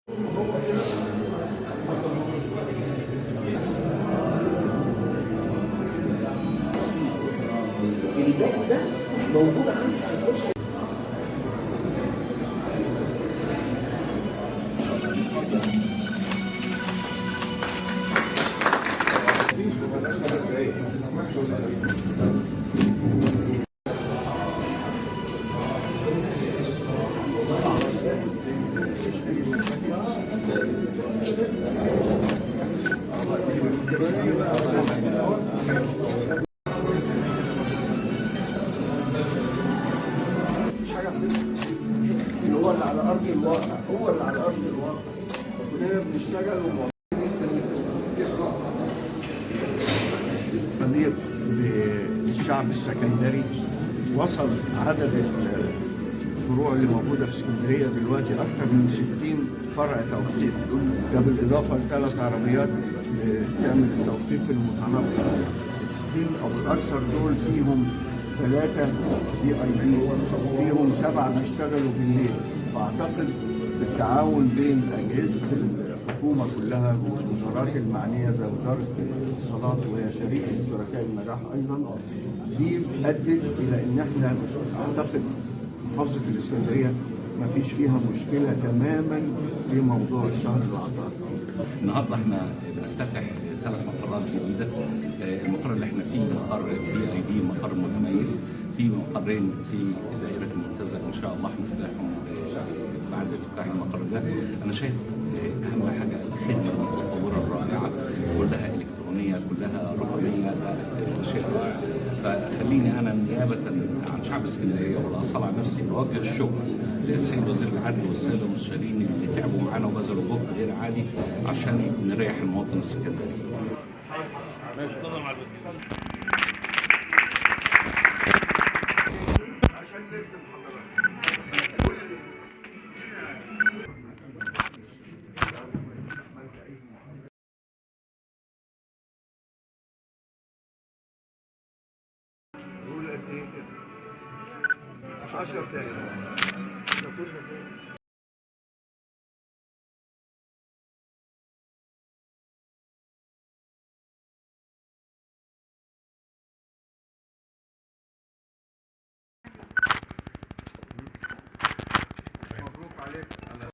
الباقي ده موجود عندي هنخش. مش حاجه اللي هو اللي على ارض الواقع، هو اللي على ارض الواقع. كلنا بنشتغل تليق بالشعب السكندري. وصل عدد الفروع اللي موجوده في اسكندريه دلوقتي اكثر من 60 فرع توثيق، ده بالاضافه لثلاث عربيات تعمل التوثيق المتنقل. الستين او الاكثر دول فيهم 3 VIP، فيهم 7 بيشتغلوا بالليل. فاعتقد بالتعاون بين اجهزه الحكومه كلها والوزارات المعنيه زي وزاره الاتصالات وهي شريك من شركاء النجاح ايضا، دي ادت الى ان احنا اعتقد محافظه الاسكندريه ما فيش فيها مشكله تماما في موضوع الشهر العقاري. النهارده احنا بنفتتح 3 مقرات جديده. المقر اللي احنا فيه مقر VIP، مقر متميز، في مقرين في دائره المنتزه ان شاء الله هنفتحهم بعد افتتاح المقر ده. انا شايف اهم حاجه الخدمه المتطوره الرائعه، كلها الكترونيه كلها رقميه، ده شيء رائع. فخليني انا نيابه عن شعب اسكندريه والاصاله عن نفسي بوجه الشكر للسيد وزير العدل والساده المستشارين اللي تعبوا معانا وبذلوا جهد غير عادي عشان نريح المواطن السكندري. ماشي، اتفضل مع الوزير. عشان نخدم حضرتك. قول قد ايه كده؟ مش 10 تاني. مبروك عليك.